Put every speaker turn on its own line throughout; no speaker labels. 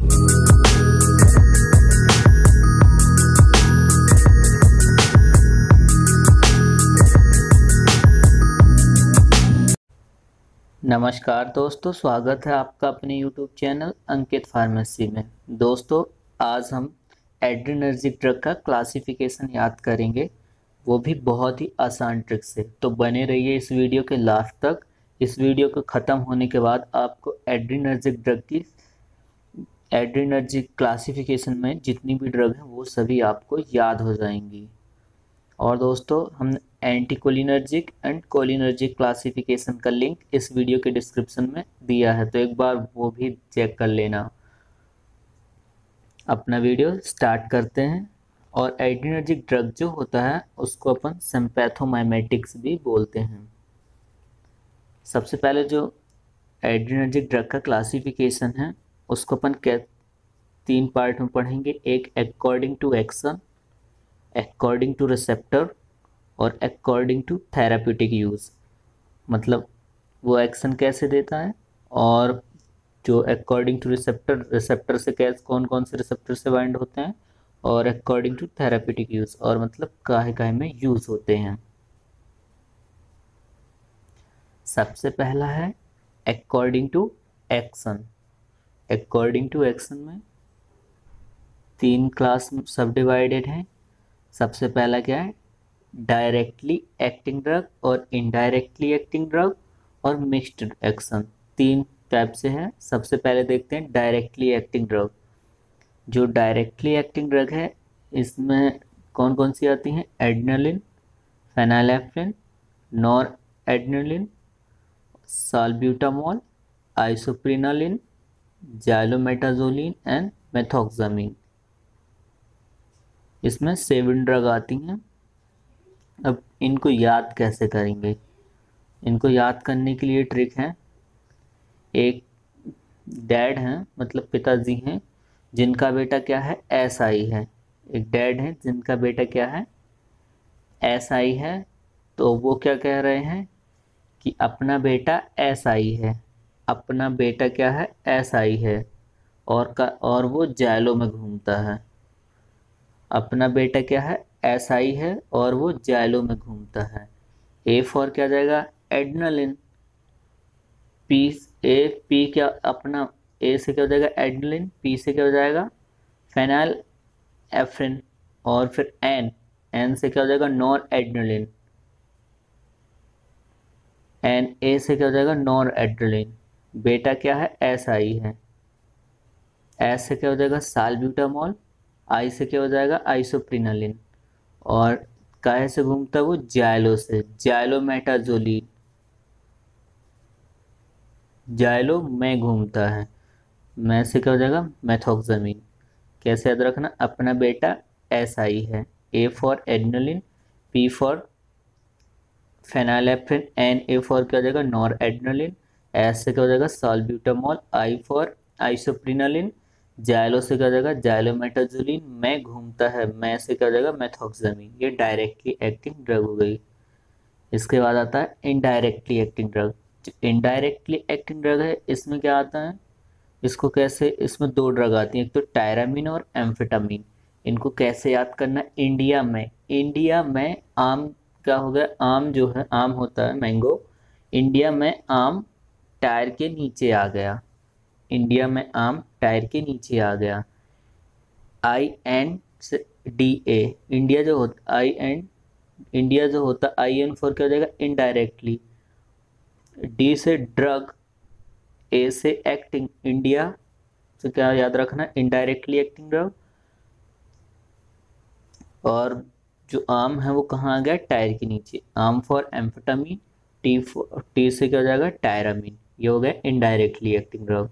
नमस्कार दोस्तों, स्वागत है आपका अपने YouTube चैनल अंकित फार्मेसी में। दोस्तों, आज हम एड्रेनर्जिक ड्रग का क्लासिफिकेशन याद करेंगे, वो भी बहुत ही आसान ट्रिक से। तो बने रहिए इस वीडियो के लास्ट तक। इस वीडियो को ख़त्म होने के बाद आपको एड्रेनर्जिक ड्रग की एड्रेनर्जिक क्लासिफिकेशन में जितनी भी ड्रग हैं वो सभी आपको याद हो जाएंगी। और दोस्तों, हम एंटीकोलिनर्जिक एंड कोलिनर्जिक क्लासिफिकेशन का लिंक इस वीडियो के डिस्क्रिप्शन में दिया है, तो एक बार वो भी चेक कर लेना। अपना वीडियो स्टार्ट करते हैं। और एड्रेनर्जिक ड्रग जो होता है उसको अपन सिम्पैथोमाइमेटिक्स भी बोलते हैं। सबसे पहले जो एड्रेनर्जिक ड्रग का क्लासिफिकेशन है उसको अपन तीन पार्ट में पढ़ेंगे। एक according to action, according to receptor और अकॉर्डिंग टू थेराप्यूटिक यूज़। मतलब वो एक्शन कैसे देता है, और जो अकॉर्डिंग टू रिसेप्टर, रिसेप्टर से कैसे कौन कौन से रिसेप्टर से बाइंड होते हैं, और अकॉर्डिंग टू थेराप्यूटिक यूज़, और मतलब काहे काहे में यूज़ होते हैं। सबसे पहला है according to action. According to action में तीन क्लास सब डिवाइडेड हैं। सबसे पहला क्या है, डायरेक्टली एक्टिंग ड्रग और इनडायरेक्टली एक्टिंग ड्रग और मिक्स्ड एक्शन। तीन टाइप से है। सबसे पहले देखते हैं डायरेक्टली एक्टिंग ड्रग। जो डायरेक्टली एक्टिंग ड्रग है इसमें कौन कौन सी आती हैं, एड्रेनलिन, फेनाइलेफ्रिन, नॉर एड्रेनलिन, साल्ब्यूटामॉल, आइसोप्रिनालिन, जाइलोमेटाजोलिन एंड मेथोक्सामिन। इसमें 7 ड्रग आती हैं। अब इनको याद कैसे करेंगे? इनको याद करने के लिए ट्रिक है। एक डैड हैं, मतलब पिताजी हैं, जिनका बेटा क्या है, SI है। एक डैड है जिनका बेटा क्या है, SI है। तो वो क्या कह रहे हैं कि अपना बेटा SI है, अपना बेटा क्या है, SI है, और वो जैलो में घूमता है। अपना बेटा क्या है, SI है और वो जैलो में घूमता है। A फॉर क्या जाएगा, एड्रेनलिन। पी क्या, अपना A से क्या हो जाएगा, एड्रेनलिन। P से क्या हो जाएगा, फेनाइल एफ्रिन। और फिर N से क्या हो जाएगा, नॉर एड्रेनलिन। A से क्या हो जाएगा, नॉर एड्रेनलिन। बेटा क्या है, SI है। S से क्या हो जाएगा, साल्ब्यूटामॉल। I से क्या हो जाएगा, आइसोप्रिनालिन। और काहे से घूमता है वो, जाइलो से, जाइलोमेटाजोलिन। जाइलो में घूमता है। में से क्या हो जाएगा, मेथोक्सामिन। कैसे याद रखना, अपना बेटा SI है। A for adrenaline, P for phenylephrine, A for क्या हो जाएगा, नॉर एड्रेनलिन। S से क्या हो जाएगा, salbutamol. I for isoprenaline. Xylo से क्या हो जाएगा, जाइलोमेटाजोलिन। में घूमता है, में से क्या हो जाएगा, मेथोक्सामिन। ये डायरेक्टली एक्टिंग ड्रग हो गई। इसके बाद आता है इनडायरेक्टली एक्टिंग ड्रग। जो इनडायरेक्टली एक्टिंग ड्रग है इसमें क्या आता है, इसको कैसे, इसमें 2 ड्रग आती हैं, एक तो टायरामीन और एम्फेटामीन। इनको कैसे याद करना, इंडिया में आम क्या हो गया, आम जो है, आम होता है मैंगो। इंडिया में आम टायर के नीचे आ गया। इंडिया में आम टायर के नीचे आ गया। INDA, इंडिया जो होता, इंडिया जो होता, IN फॉर क्या हो जाएगा, इनडायरेक्टली। D से ड्रग, A से एक्टिंग। इंडिया तो क्या याद रखना, इनडायरेक्टली एक्टिंग ड्रग। और जो आम है वो कहाँ आ गया, टायर के नीचे। आम फॉर एम्फेटामिन। टी से क्या हो जाएगा, टायरामीन। ये हो गया indirectly acting drug.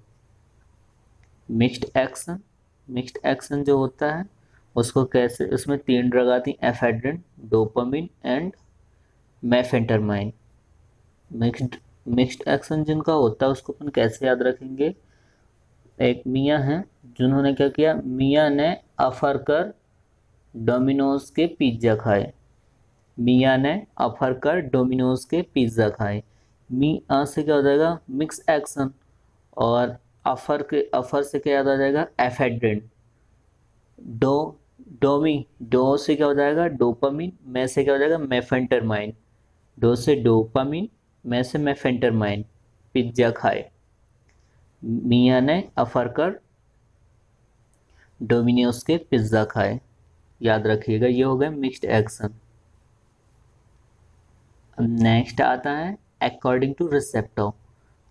Mixed action, mixed action जो होता है उसको कैसे, उसमें 3 ड्रग आती हैं, ephedrine, dopamine and mephentermine. Mixed action जिनका होता है उसको अपन कैसे याद रखेंगे। एक मियाँ हैं जिन्होंने क्या किया, मियाँ ने अफर कर डोमिनोज के पिज्ज़ा खाए। मियाँ ने अफर कर डोमिनोज के पिज्ज़ा खाए। मियाँ से क्या हो जाएगा, मिक्स एक्शन। और अफर से क्या याद आ जाएगा, एफेड्रिन। डो डोमी डो से क्या हो जाएगा, डोपामिन। मैं से क्या हो जाएगा, मेफेंटरमाइन। डो से डोपामिन, मैं से मेफेंटरमाइन। पिज्जा खाए, मियाँ ने अफर कर डोमिनोज के पिज्ज़ा खाए। याद रखिएगा, ये हो गए मिक्स्ड एक्शन। नेक्स्ट आता है अकॉर्डिंग टू रिसेप्टर।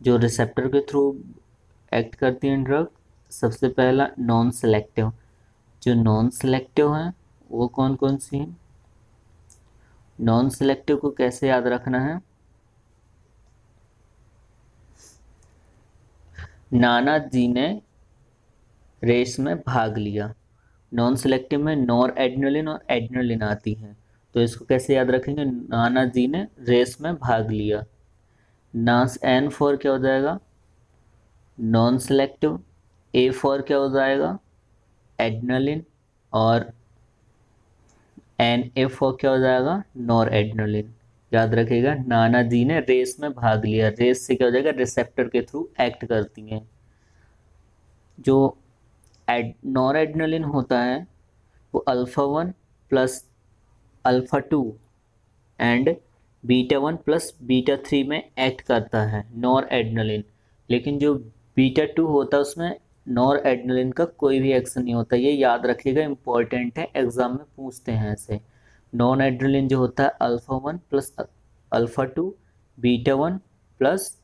जो रिसेप्टर के थ्रू एक्ट करती हैं ड्रग, सबसे पहला नॉन सेलेक्टिव। जो नॉन सेलेक्टिव हैं वो कौन कौन सी हैं? नॉन सेलेक्टिव को कैसे याद रखना है? नाना जी ने रेस में भाग लिया। नॉन सेलेक्टिव में नॉर एड्रेनलिन और एड्रेनलिन आती हैं, तो इसको कैसे याद रखेंगे? नाना जी ने रेस में भाग लिया। नास एन फॉर क्या हो जाएगा, नॉन सेलेक्टिव। ए फॉर क्या हो जाएगा, एड्रेनलिन। और एन ए फॉर क्या हो जाएगा, नॉर एड्रेनलिन। याद रखिएगा, नाना जी ने रेस में भाग लिया। रेस से क्या हो जाएगा, रिसेप्टर के थ्रू एक्ट करती हैं। जो नॉर एड्रेनलिन होता है वो alpha 1 plus alpha 2 and beta 1 plus beta 3 में एक्ट करता है, नॉर एड्रेनलिन। लेकिन जो बीटा 2 होता है उसमें नॉर एड्रेनलिन का कोई भी एक्शन नहीं होता। ये याद रखिएगा, इंपॉर्टेंट है, एग्जाम में पूछते हैं ऐसे। नॉन एड्रेनलिन जो होता है alpha 1 plus alpha 2, beta 1 plus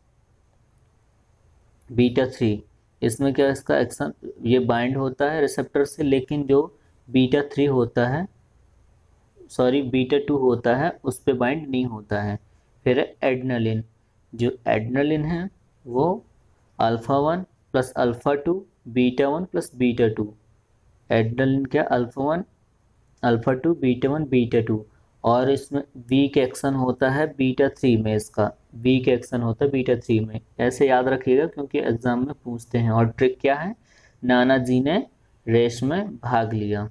beta 3। इसमें क्या इसका एक्शन, ये बाइंड होता है रिसेप्टर से, लेकिन जो बीटा 3 होता है, सॉरी बीटा 2 होता है, उस पे बाइंड नहीं होता है। फिर एड्रेनलिन। जो एड्रेनलिन है वो alpha 1 plus alpha 2, beta 1 plus beta 2। Adrenaline क्या, अल्फा 1 अल्फा 2 बीटा 1 बीटा 2। और इसमें वीक एक्शन होता है बीटा 3 में, इसका वीक एक्शन होता है बीटा 3 में। ऐसे याद रखिएगा क्योंकि एग्जाम में पूछते हैं। और ट्रिक क्या है, नाना जी ने रेस में भाग लिया।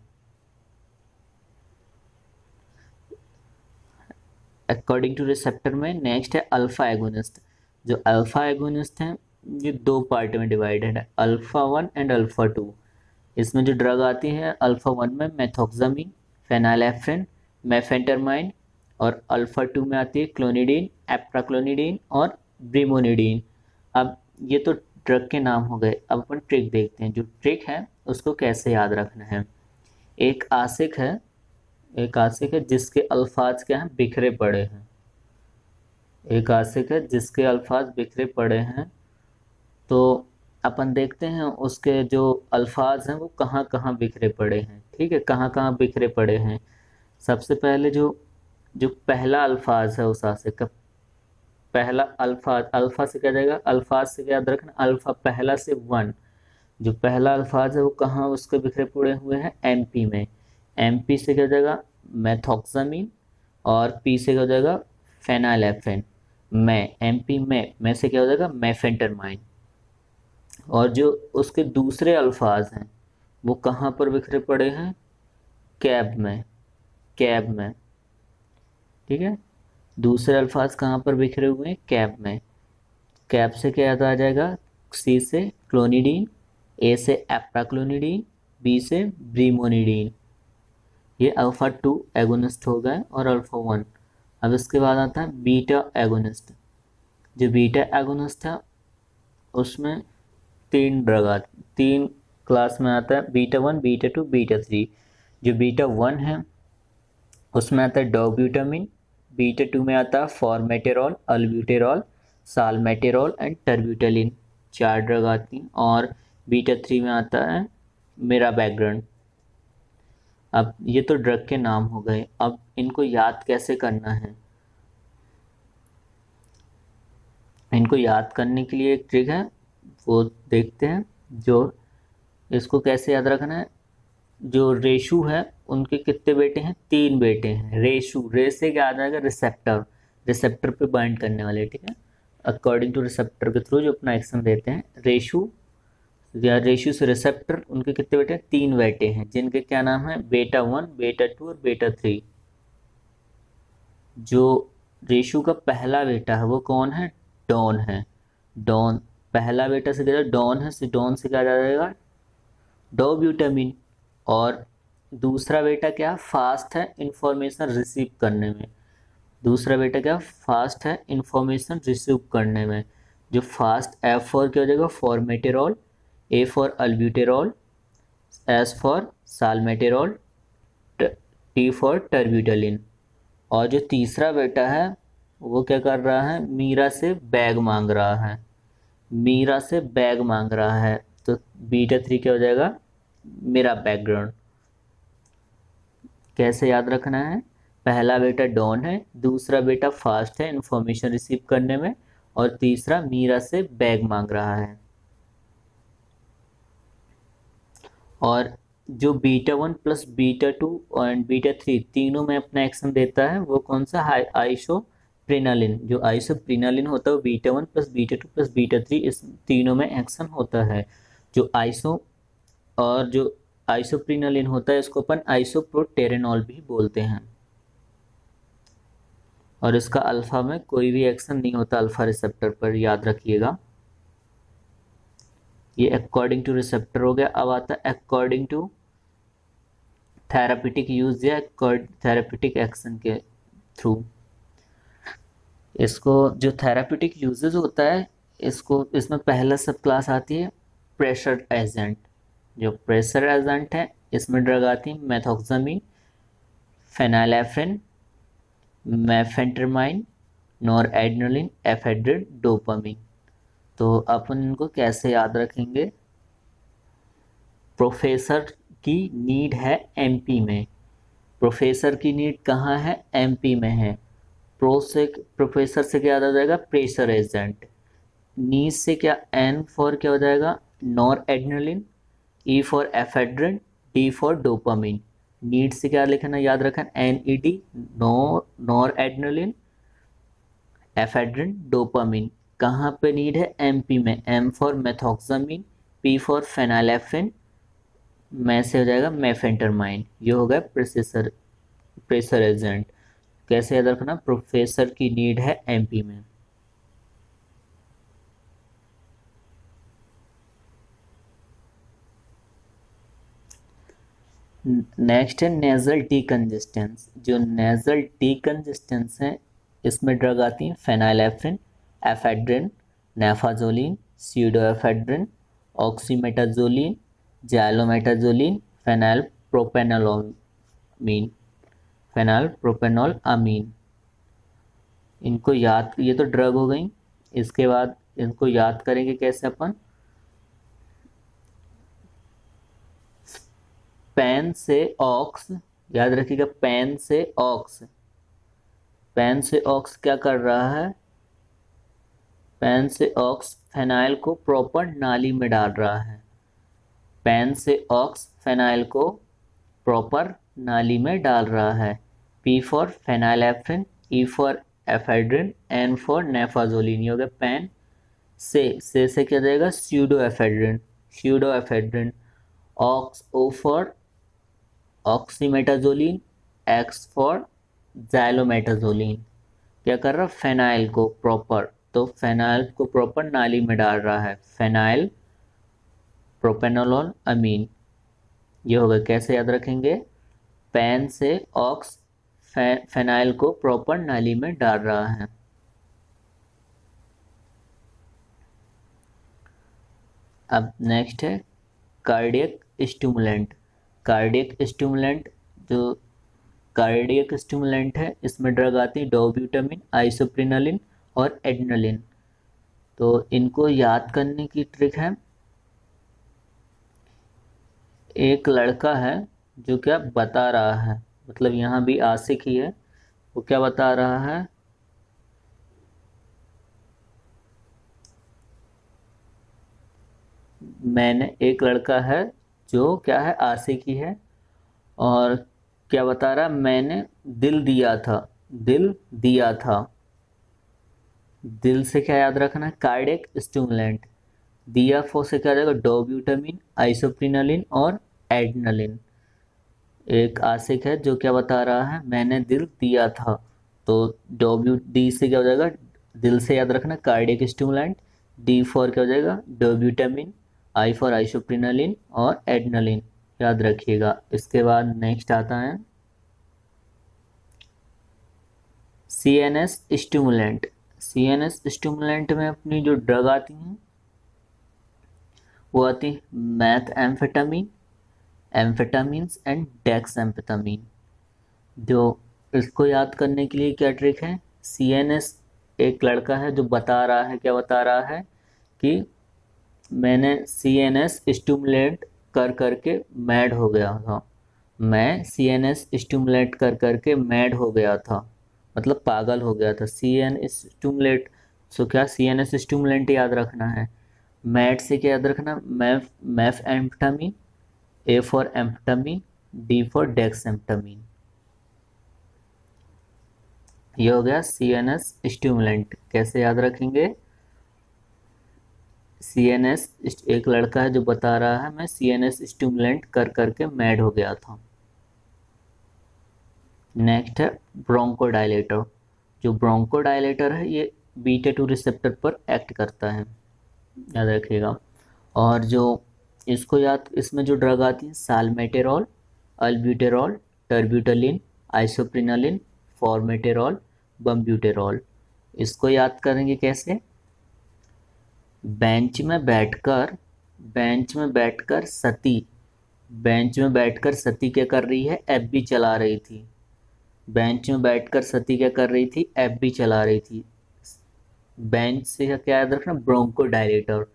अकॉर्डिंग टू रिसेप्टर में नेक्स्ट है अल्फा एगोनिस्ट। जो अल्फा एगोनिस्ट हैं ये दो पार्ट में डिवाइडेड है, अल्फा 1 एंड अल्फा 2। इसमें जो ड्रग आती है अल्फा 1 में मेथोक्सामिन, फेनाइलेफ्रिन, मेफेंटरमाइन। और अल्फा 2 में आती है क्लोनिडीन, एप्राक्लोनिडीन और ब्रीमोनिडीन। अब ये तो ड्रग के नाम हो गए। अब अपन ट्रिक देखते हैं। जो ट्रिक है उसको कैसे याद रखना है। एक आशिक है, एक आशिक है जिसके अल्फाज क्या हैं, बिखरे पड़े हैं। एक आशिक है जिसके अल्फाज बिखरे पड़े हैं, तो अपन देखते हैं उसके जो अल्फाज हैं वो कहाँ कहाँ बिखरे पड़े हैं। ठीक है, कहाँ कहाँ बिखरे पड़े हैं। सबसे पहले जो जो पहला अल्फाज है उस आशिक का, पहला अल्फाज, अल्फा से क्या जाएगा, अल्फाज से क्या याद रखना, अल्फा पहला से 1। जो पहला अल्फाज है वो कहाँ उसके बिखरे पड़े हुए हैं, एमपी में। एमपी से क्या हो जाएगा, मेथोक्सामिन। और पी से क्या हो जाएगा, फेनाइलेफ्रिन। में एमपी में से क्या हो जाएगा, मेफेंटरमाइन। और जो उसके दूसरे अल्फाज हैं वो कहाँ पर बिखरे पड़े हैं, कैब में, कैब में। ठीक है, दूसरे अल्फाज कहाँ पर बिखरे हुए हैं, कैब में। कैब से क्या याद आ जाएगा, सी से क्लोनिडीन, ए से एप्राक्लोनिडीन, बी से ब्रीमोनिडीन। ये अल्फा 2 एगोनिस्ट हो गए और अल्फा 1। अब इसके बाद आता है बीटा एगोनिस्ट। जो बीटा एगोनिस्ट है उसमें तीन क्लास में आता है, बीटा 1, बीटा 2, बीटा 3। जो बीटा 1 है उसमें आता है डोब्यूटामिन। बीटा 2 में आता है फॉर्मेटेरॉल, अल्ब्यूटेरॉल, साल्मेटेरॉल एंड टर्ब्यूटेलिन। 4 ड्रग आती हैं। और बीटा 3 में आता है मिराबैग्रन। अब ये तो ड्रग के नाम हो गए। अब इनको याद कैसे करना है, इनको याद करने के लिए एक ट्रिक है, वो देखते हैं। जो इसको कैसे याद रखना है, जो रेशु है उनके कितने बेटे हैं, 3 बेटे हैं। रेशु, रे से क्या आ जाएगा, रिसेप्टर, रिसेप्टर पे बाइंड करने वाले। ठीक है, अकॉर्डिंग टू रिसेप्टर के थ्रू जो अपना एक्शन देते हैं। रेशु या रेशु से रिसेप्टर, उनके कितने बेटे हैं, 3 बेटे हैं, जिनके क्या नाम है, बेटा 1, बेटा 2 और बेटा 3। जो रेशु का पहला बेटा है वो कौन है, डॉन है। डॉन पहला बेटा से क्या जाएगा, डॉन है, डॉन से क्या जाएगा, डोब्यूटामिन। और दूसरा बेटा क्या, फास्ट है इंफॉर्मेशन रिसीव करने में। दूसरा बेटा क्या, फास्ट है इंफॉर्मेशन रिसीव करने में। जो फास्ट, एफ फॉर क्या हो जाएगा, formoterol, A for albuterol, S for salmeterol, T for terbutaline. और जो तीसरा बेटा है वो क्या कर रहा है, मीरा से बैग मांग रहा है, मीरा से बैग मांग रहा है। तो बीटा 3 क्या हो जाएगा, मेरा बैकग्राउंड। कैसे याद रखना है, पहला बेटा डॉन है, दूसरा बेटा फास्ट है इंफॉर्मेशन रिसीव करने में, और तीसरा मीरा से बैग मांग रहा है। और जो बीटा 1 प्लस बीटा 2 और बीटा 3 तीनों में अपना एक्शन देता है वो कौन सा, आइसोप्रिनालिन। जो आइसोप्रिनालिन होता है वो beta 1 plus beta 2 plus beta 3 इस तीनों में एक्शन होता है। जो आइसोप्रिनालिन होता है इसको अपन आइसोप्रोटेरेनॉल भी बोलते हैं। और इसका अल्फा में कोई भी एक्शन नहीं होता अल्फा रिसेप्टर पर, याद रखिएगा। ये अकॉर्डिंग टू रिसेप्टर हो गया। अब आता है अकॉर्डिंग टू थेरापिटिक यूज या थेरापिटिक एक्शन के थ्रू। इसको जो थेरापिटिक यूजेस होता है इसको, इसमें पहला सब क्लास आती है प्रेशर एजेंट। जो प्रेशर एजेंट है इसमें ड्रग आती है मेथोक्सामिन, फेनाइलेफ्रिन, मेफेंटरमाइन, नॉरएड्रेनालिन, एफेड्रिन, डोपामिन। तो अपन इनको कैसे याद रखेंगे, प्रोफेसर की नीड है एमपी में, प्रोफेसर की नीड कहाँ है, एमपी में है। प्रोफेसर से क्या याद आ जाएगा, प्रेशर एजेंट। नीड से क्या, एन फॉर क्या हो जाएगा, noradrenaline, E for ephedrine, D for dopamine. Need से क्या लिखना, याद रखना, NED, नॉरएड्रेनालिन, एफेड्रिन, डोपामिन। कहाँ पे नीड है, MP में। M फॉर मेथोक्सामिन, P फॉर फेनाइलेफ्रिन, में से हो जाएगा मेफेंटरमाइन। ये हो गया प्रेशर एजेंट। कैसे याद रखना, प्रोफेसर की नीड है MP में। नेक्स्ट है नेजल डीकंजेस्टेंस। जो नेजल डीकंजेस्टेंस है इसमें ड्रग आती है फेनाइलेफ्रिन, एफेड्रिन, नेफाजोलिन, स्यूडोएफेड्रिन, ऑक्सीमेटाजोलिन, जाइलोमेटाजोलिन, फेनाइलप्रोपेनोलामीन। इनको याद, ये तो ड्रग हो गई। इसके बाद इनको याद करेंगे कैसे अपन, पेन से ऑक्स, याद रखिएगा, पेन से ऑक्स। पेन से ऑक्स क्या कर रहा है, पेन से ऑक्स फेनाइल को प्रॉपर नाली में डाल रहा है। पेन से ऑक्स फेनाइल को प्रॉपर नाली में डाल रहा है। P for phenylephrine, E for ephedrine, N for naphazoline. ये हो गया पेन से क्या जाएगा, pseudoephedrine. Ox, O for oxymetazoline, X for xylometazoline. क्या कर रहा है, फेनाइल को प्रॉपर, तो फेनाइल को प्रॉपर नाली में डाल रहा है, फेनाइल प्रोपेनोलोल अमीन। ये होगा, कैसे याद रखेंगे, पेन से ऑक्स फेनाइल को प्रॉपर नाली में डाल रहा है। अब नेक्स्ट है कार्डियक स्टिमुलेंट। कार्डियक स्टिमुलेंट, जो कार्डियक स्टिमुलेंट है इसमें ड्रग आती है डोब्यूटामिन, आइसोप्रिनालिन और एड्रेनालिन। तो इनको याद करने की ट्रिक है, एक लड़का है जो क्या बता रहा है, मतलब यहाँ भी आशिक ही है, वो क्या बता रहा है, मैंने, एक लड़का है जो क्या है, आशिक ही है, और क्या बता रहा, मैंने दिल दिया था, दिल दिया था। दिल से क्या याद रखना, कार्डियक स्टिमुलेंट। दिया फॉर से क्या जाएगा, डोब्यूटामिन, आइसोप्रिनालिन और एड्रेनालिन। एक आशिक है जो क्या बता रहा है, मैंने दिल दिया था, तो डी से क्या हो जाएगा, दिल से याद रखना कार्डियक स्टिमुलेंट। डी फॉर क्या हो जाएगा डोब्यूटामिन, आई फॉर आइसोप्रिनालिन और एड्रेनालिन, याद रखिएगा। इसके बाद नेक्स्ट आता है CNS स्टिमुलेंट। CNS स्टिमुलेंट में अपनी जो ड्रग आती हैं वो आती है methamphetamine, amphetamines and dexamphetamine. जो इसको याद करने के लिए क्या ट्रिक है, CNS एक लड़का है जो बता रहा है, क्या बता रहा है कि मैंने CNS स्टिमुलेट कर करके मैड हो गया था, मैं CNS स्टिमुलेट कर करके मैड हो गया था, मतलब पागल हो गया था। CNS स्टिमुलेट, सो क्या CNS स्टिमुलेंट याद रखना है, मैड से क्या याद रखना, मैफ amphetamine, A for amphetamine, D for dexamphetamine. ये हो गया CNS स्टिमुलेंट। कैसे याद रखेंगे, CNS एक लड़का है जो बता रहा है मैं CNS स्टिमुलेंट कर करके मैड हो गया था। नेक्स्ट है ब्रोंकोडायलेटर। जो ब्रोंकोडायलेटर है ये बीटा 2 रिसेप्टर पर एक्ट करता है, याद रखिएगा। और जो इसको याद, इसमें जो ड्रग आती है साल्मेटेरॉल, अल्ब्यूटेरॉल, टर्ब्यूटलिन, आइसोप्रिनालिन, फॉर्मेटेरॉल, बम्ब्यूटेरॉल। इसको याद करेंगे कैसे, बेंच में बैठकर सती क्या कर रही है, एफबी चला रही थी। बेंच में बैठकर सती क्या कर रही थी, एफबी चला रही थी। बेंच से क्या याद रखना, ब्रोंकोडायलेटर।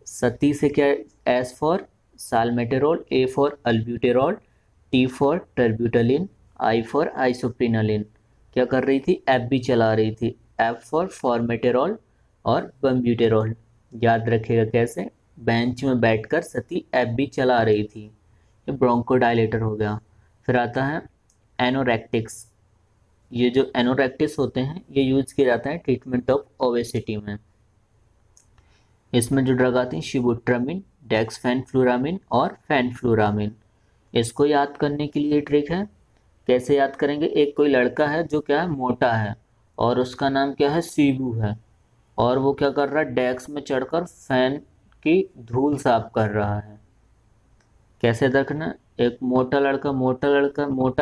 सती से क्या, S for salmeterol, A for albuterol, T for terbutaline, I for isoprenaline, क्या कर रही थी, एफबी चला रही थी। एफ फॉर फॉर्मेटेरॉल और बम्ब्यूटेरॉल। याद रखिएगा कैसे, बेंच में बैठकर सती एफबी चला रही थी, ये ब्रोंकोडायलेटर हो गया। फिर आता है एनोरेक्टिक्स। ये जो एनोरेक्टिस होते हैं ये यूज किया जाता है ट्रीटमेंट ऑफ ओबेसिटी में। इसमें जो ड्रग आती है शिबुट्रामिन, डेक्सफेनफ्लुरामिन और फेनफ्लुरामिन। इसको याद करने के लिए ट्रिक है, कैसे याद करेंगे, एक कोई लड़का है जो क्या है मोटा है और उसका नाम क्या है शिबू है, और वो क्या कर रहा है, डेस्क में चढ़कर फैन की धूल साफ कर रहा है। कैसे रखना, एक मोटा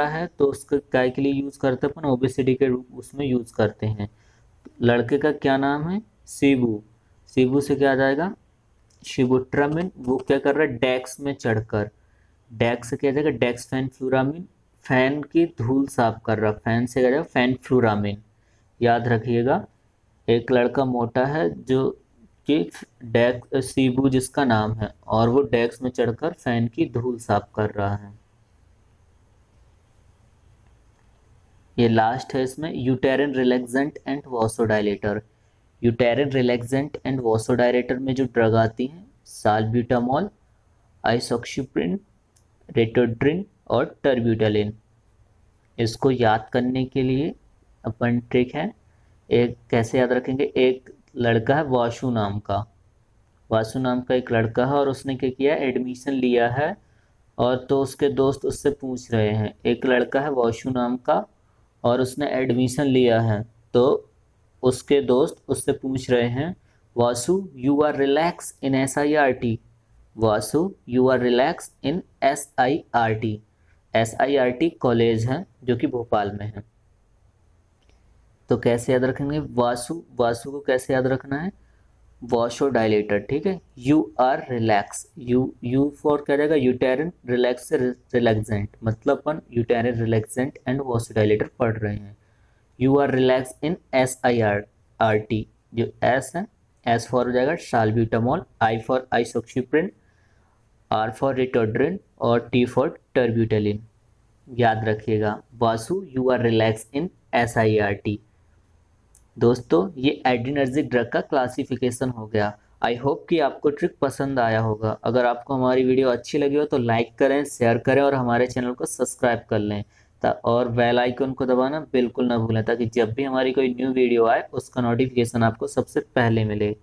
है तो उसका काय के लिए यूज करते हैं अपन, ओबेसिटी के रूप उसमें यूज करते हैं। लड़के का क्या नाम है, शिबू। शिबू से क्या आ जाएगा, शिबुट्रामिन। वो क्या कर रहा है, डेस्क में चढ़कर, डेस्क से क्या आ जाएगा, डेक्स फेनफ्लुरामिन, फैन की धूल साफ कर रहा, फैन से क्या जाएगा, फेनफ्लुरामिन। याद रखिएगा, एक लड़का मोटा है जो कि डेस्क, शिबू जिसका नाम है, और वो डेस्क में चढ़कर फैन की धूल साफ कर रहा है। ये लास्ट है इसमें uterine relaxant and vasodilator. Uterine relaxant and vasodilator में जो ड्रग आती हैं साल्ब्यूटामॉल, आइसोक्सिप्रिन, रेटोड्रिन और टर्ब्यूटलिन। इसको याद करने के लिए अपन ट्रिक है, एक कैसे याद रखेंगे, एक लड़का है वासु नाम का एक लड़का है और उसने क्या किया, एडमिशन लिया है, और तो उसके दोस्त उससे पूछ रहे हैं, एक लड़का है वासु नाम का और उसने एडमिशन लिया है, तो उसके दोस्त उससे पूछ रहे हैं, Vasu you are relax in SIRT, Vasu you are relax in SIRT। SIRT college है जो कि भोपाल में है। तो कैसे याद रखेंगे, वासु को कैसे याद रखना है, वासोडायलेटर, ठीक है। You are relax, U for क्या जाएगा, यूटेरिन, रिलैक्स से रिलैक्सेंट, मतलब अपन यूटेरिन रिलैक्सेंट एंड वासोडायलेटर पढ़ रहे हैं। You are relax in SIRT, जो एस है, एस फॉर हो जाएगा salbutamol, I for isoxsuprine, R for ritodrine और टी फॉर टर्ब्यूटलिन। याद रखिएगा, Vasu you are relax in SIRT। दोस्तों ये एड्रीनर्जिक ड्रग का क्लासिफिकेशन हो गया। आई होप कि आपको ट्रिक पसंद आया होगा। अगर आपको हमारी वीडियो अच्छी लगी हो तो लाइक करें, शेयर करें और हमारे चैनल को सब्सक्राइब कर लें, और बेल आइकन को दबाना बिल्कुल ना भूलें, ताकि जब भी हमारी कोई न्यू वीडियो आए उसका नोटिफिकेशन आपको सबसे पहले मिले।